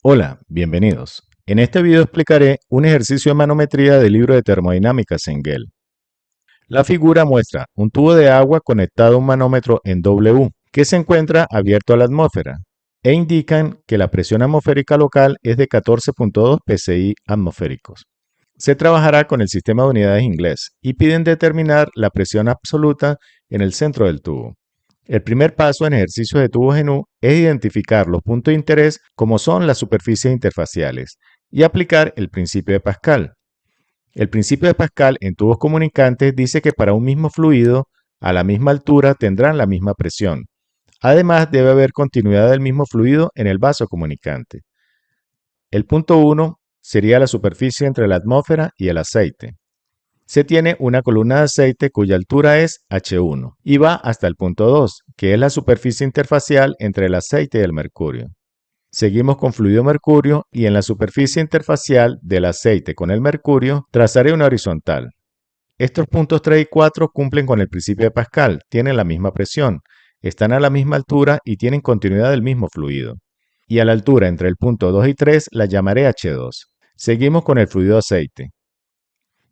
Hola, bienvenidos. En este video explicaré un ejercicio de manometría del libro de termodinámica Engel. La figura muestra un tubo de agua conectado a un manómetro en W que se encuentra abierto a la atmósfera e indican que la presión atmosférica local es de 14.2 psi atmosféricos. Se trabajará con el sistema de unidades inglés y piden determinar la presión absoluta en el centro del tubo. El primer paso en ejercicios de tubos en U es identificar los puntos de interés como son las superficies interfaciales y aplicar el principio de Pascal. El principio de Pascal en tubos comunicantes dice que para un mismo fluido, a la misma altura tendrán la misma presión. Además, debe haber continuidad del mismo fluido en el vaso comunicante. El punto 1 sería la superficie entre la atmósfera y el aceite. Se tiene una columna de aceite cuya altura es H1 y va hasta el punto 2, que es la superficie interfacial entre el aceite y el mercurio. Seguimos con fluido mercurio y en la superficie interfacial del aceite con el mercurio trazaré una horizontal. Estos puntos 3 y 4 cumplen con el principio de Pascal, tienen la misma presión, están a la misma altura y tienen continuidad del mismo fluido. Y a la altura entre el punto 2 y 3 la llamaré H2. Seguimos con el fluido aceite.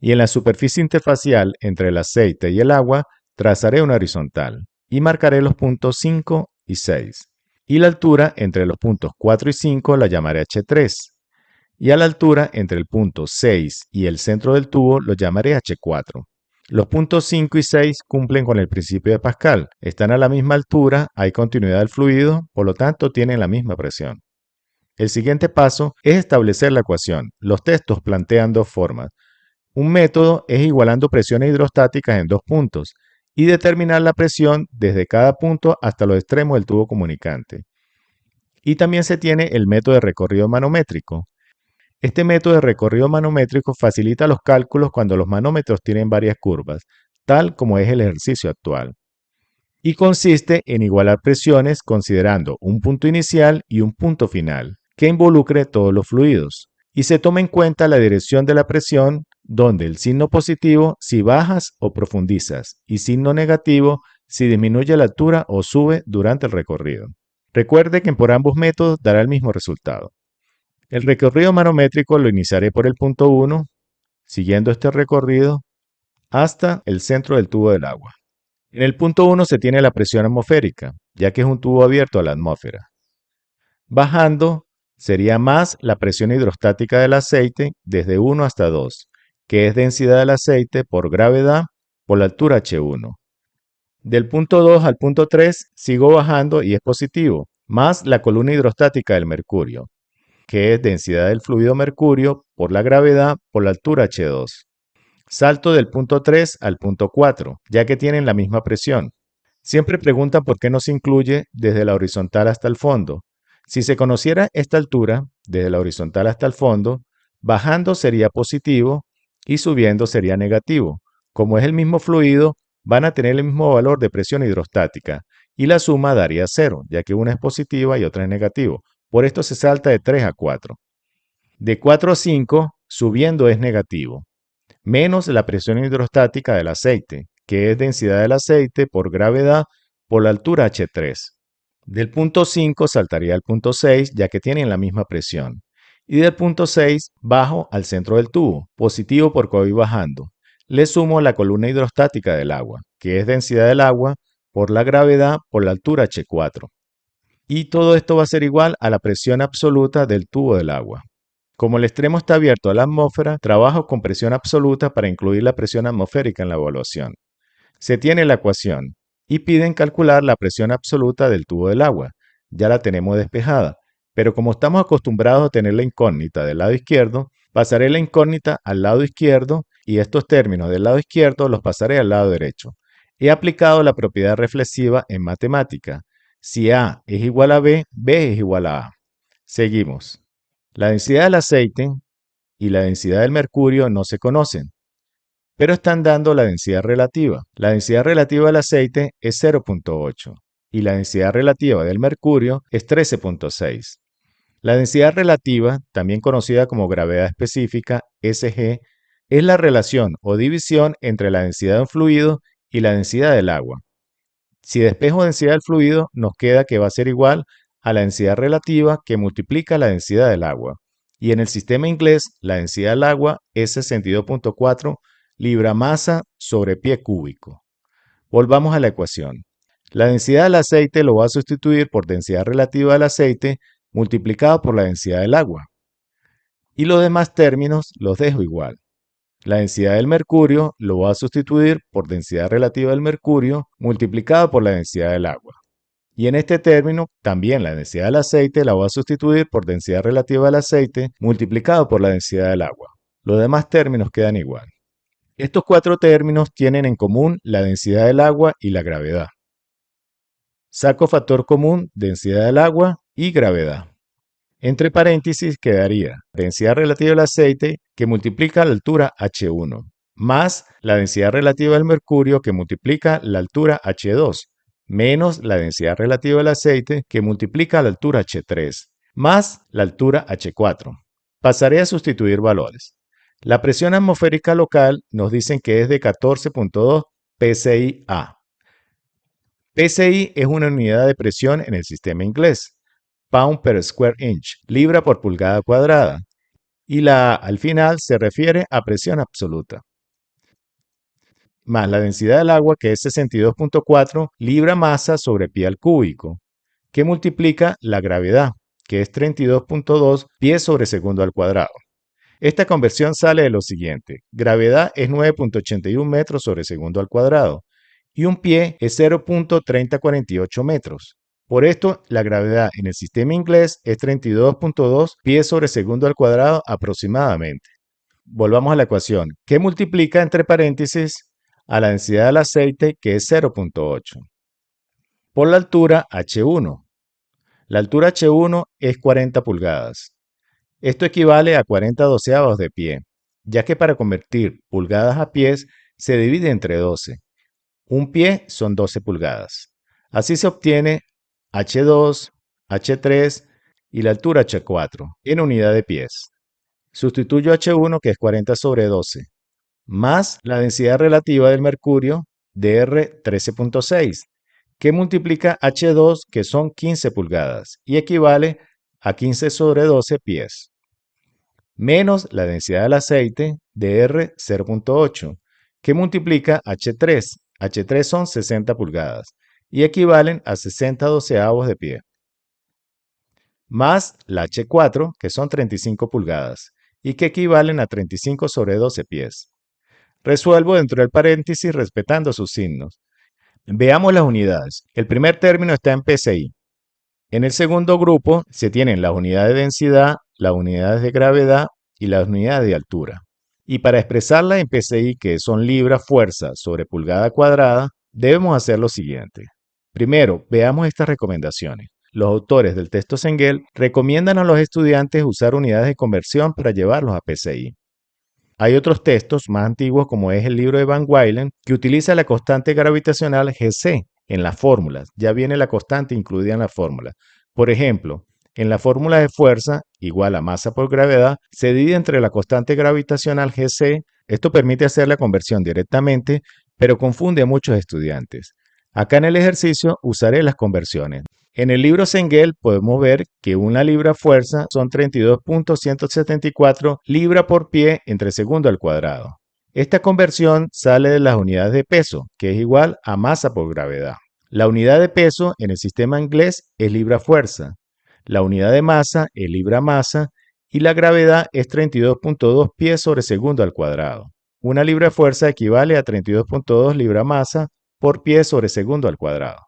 Y en la superficie interfacial entre el aceite y el agua trazaré una horizontal y marcaré los puntos 5 y 6. Y la altura entre los puntos 4 y 5 la llamaré H3. Y a la altura entre el punto 6 y el centro del tubo lo llamaré H4. Los puntos 5 y 6 cumplen con el principio de Pascal, están a la misma altura, hay continuidad del fluido, por lo tanto tienen la misma presión. El siguiente paso es establecer la ecuación. Los textos plantean dos formas. Un método es igualando presiones hidrostáticas en dos puntos y determinar la presión desde cada punto hasta los extremos del tubo comunicante. Y también se tiene el método de recorrido manométrico. Este método de recorrido manométrico facilita los cálculos cuando los manómetros tienen varias curvas, tal como es el ejercicio actual. Y consiste en igualar presiones considerando un punto inicial y un punto final, que involucre todos los fluidos. Y se toma en cuenta la dirección de la presión, donde el signo positivo si bajas o profundizas y signo negativo si disminuye la altura o sube durante el recorrido. Recuerde que por ambos métodos dará el mismo resultado. El recorrido manométrico lo iniciaré por el punto 1, siguiendo este recorrido hasta el centro del tubo del agua. En el punto 1 se tiene la presión atmosférica, ya que es un tubo abierto a la atmósfera. Bajando sería más la presión hidrostática del aceite desde 1 hasta 2, que es densidad del aceite por gravedad por la altura H1. Del punto 2 al punto 3 sigo bajando y es positivo, más la columna hidrostática del mercurio, que es densidad del fluido mercurio por la gravedad por la altura H2. Salto del punto 3 al punto 4, ya que tienen la misma presión. Siempre preguntan por qué no se incluye desde la horizontal hasta el fondo. Si se conociera esta altura, desde la horizontal hasta el fondo, bajando sería positivo y subiendo sería negativo. Como es el mismo fluido, van a tener el mismo valor de presión hidrostática y la suma daría 0, ya que una es positiva y otra es negativo. Por esto se salta de 3 a 4. De 4 a 5, subiendo es negativo, menos la presión hidrostática del aceite, que es densidad del aceite por gravedad por la altura H3. Del punto 5 saltaría al punto 6, ya que tienen la misma presión. Y del punto 6 bajo al centro del tubo, positivo porque voy bajando. Le sumo la columna hidrostática del agua, que es densidad del agua por la gravedad por la altura H4. Y todo esto va a ser igual a la presión absoluta del tubo del agua. Como el extremo está abierto a la atmósfera, trabajo con presión absoluta para incluir la presión atmosférica en la evaluación. Se tiene la ecuación y piden calcular la presión absoluta del tubo del agua. Ya la tenemos despejada, pero como estamos acostumbrados a tener la incógnita del lado izquierdo, pasaré la incógnita al lado izquierdo y estos términos del lado izquierdo los pasaré al lado derecho. He aplicado la propiedad reflexiva en matemática. Si A es igual a B, B es igual a A. Seguimos. La densidad del aceite y la densidad del mercurio no se conocen, pero están dando la densidad relativa. La densidad relativa del aceite es 0.8 y la densidad relativa del mercurio es 13.6. La densidad relativa, también conocida como gravedad específica, SG, es la relación o división entre la densidad de un fluido y la densidad del agua. Si despejo densidad del fluido, nos queda que va a ser igual a la densidad relativa que multiplica la densidad del agua. Y en el sistema inglés, la densidad del agua es 62.4 libra-masa sobre pie cúbico. Volvamos a la ecuación. La densidad del aceite lo va a sustituir por densidad relativa del aceite multiplicado por la densidad del agua. Y los demás términos los dejo igual. La densidad del mercurio lo va a sustituir por densidad relativa del mercurio multiplicado por la densidad del agua. Y en este término, también la densidad del aceite la va a sustituir por densidad relativa del aceite multiplicado por la densidad del agua. Los demás términos quedan igual. Estos cuatro términos tienen en común la densidad del agua y la gravedad. Saco factor común, densidad del agua y gravedad. Entre paréntesis quedaría densidad relativa del aceite que multiplica la altura H1, más la densidad relativa del mercurio que multiplica la altura H2, menos la densidad relativa del aceite que multiplica la altura H3, más la altura H4. Pasaré a sustituir valores. La presión atmosférica local nos dicen que es de 14.2 psi-A. PSI es una unidad de presión en el sistema inglés, pound per square inch, libra por pulgada cuadrada, y la A al final se refiere a presión absoluta. Más la densidad del agua, que es 62.4 libra-masa sobre pie al cúbico, que multiplica la gravedad, que es 32.2 pies sobre segundo al cuadrado. Esta conversión sale de lo siguiente: gravedad es 9.81 metros sobre segundo al cuadrado, y un pie es 0.3048 metros. Por esto, la gravedad en el sistema inglés es 32.2 pies sobre segundo al cuadrado aproximadamente. Volvamos a la ecuación, que multiplica entre paréntesis a la densidad del aceite, que es 0.8, por la altura H1. La altura H1 es 40 pulgadas. Esto equivale a 40 doceavos de pie, ya que para convertir pulgadas a pies se divide entre 12. Un pie son 12 pulgadas. Así se obtiene H2, H3 y la altura H4 en unidad de pies. Sustituyo H1, que es 40 sobre 12, más la densidad relativa del mercurio, Dr 13.6, que multiplica H2, que son 15 pulgadas, y equivale a 15 sobre 12 pies, menos la densidad del aceite, Dr 0.8, que multiplica H3. H3 son 60 pulgadas y equivalen a 60 doceavos de pie, más la H4, que son 35 pulgadas y que equivalen a 35 sobre 12 pies. Resuelvo dentro del paréntesis respetando sus signos. Veamos las unidades. El primer término está en PSI. En el segundo grupo se tienen las unidades de densidad, las unidades de gravedad y las unidades de altura. Y para expresarla en PSI, que son libra fuerza sobre pulgada cuadrada, debemos hacer lo siguiente. Primero, veamos estas recomendaciones. Los autores del texto Cengel recomiendan a los estudiantes usar unidades de conversión para llevarlos a PSI. Hay otros textos más antiguos, como es el libro de Van Weylen, que utiliza la constante gravitacional Gc en las fórmulas. Ya viene la constante incluida en la fórmula. Por ejemplo, en la fórmula de fuerza, igual a masa por gravedad, se divide entre la constante gravitacional Gc. Esto permite hacer la conversión directamente, pero confunde a muchos estudiantes. Acá en el ejercicio usaré las conversiones. En el libro Cengel podemos ver que una libra fuerza son 32.174 libra por pie entre segundo al cuadrado. Esta conversión sale de las unidades de peso, que es igual a masa por gravedad. La unidad de peso en el sistema inglés es libra fuerza. La unidad de masa es libra masa y la gravedad es 32.2 pies sobre segundo al cuadrado. Una libra fuerza equivale a 32.2 libra masa por pie sobre segundo al cuadrado.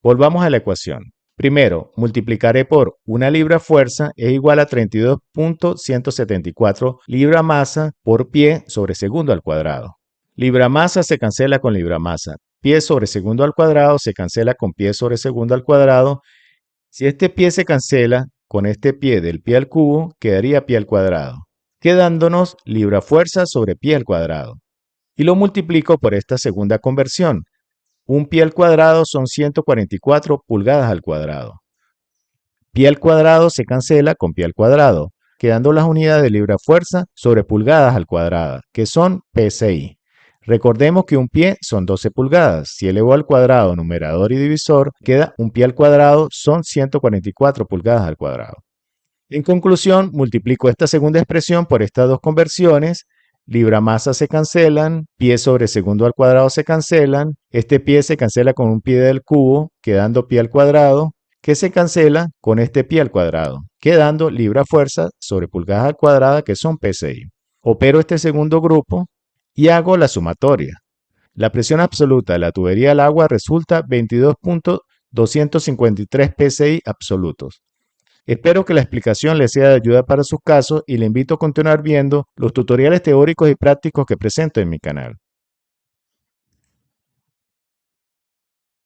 Volvamos a la ecuación. Primero, multiplicaré por una libra fuerza es igual a 32.174 libra masa por pie sobre segundo al cuadrado. Libra masa se cancela con libra masa. Pie sobre segundo al cuadrado se cancela con pie sobre segundo al cuadrado. Si este pie se cancela con este pie del pie al cubo, quedaría pie al cuadrado, quedándonos libra fuerza sobre pie al cuadrado. Y lo multiplico por esta segunda conversión. Un pie al cuadrado son 144 pulgadas al cuadrado. Pie al cuadrado se cancela con pie al cuadrado, quedando las unidades de libra fuerza sobre pulgadas al cuadrado, que son PSI. Recordemos que un pie son 12 pulgadas. Si elevo al cuadrado numerador y divisor, queda un pie al cuadrado son 144 pulgadas al cuadrado. En conclusión, multiplico esta segunda expresión por estas dos conversiones. Libra-masa se cancelan, pie sobre segundo al cuadrado se cancelan, este pie se cancela con un pie del cubo, quedando pie al cuadrado, que se cancela con este pie al cuadrado, quedando libra-fuerza sobre pulgadas al cuadrado, que son PSI. Opero este segundo grupo y hago la sumatoria. La presión absoluta de la tubería del agua resulta 22.253 PSI absolutos. Espero que la explicación les sea de ayuda para sus casos y le invito a continuar viendo los tutoriales teóricos y prácticos que presento en mi canal.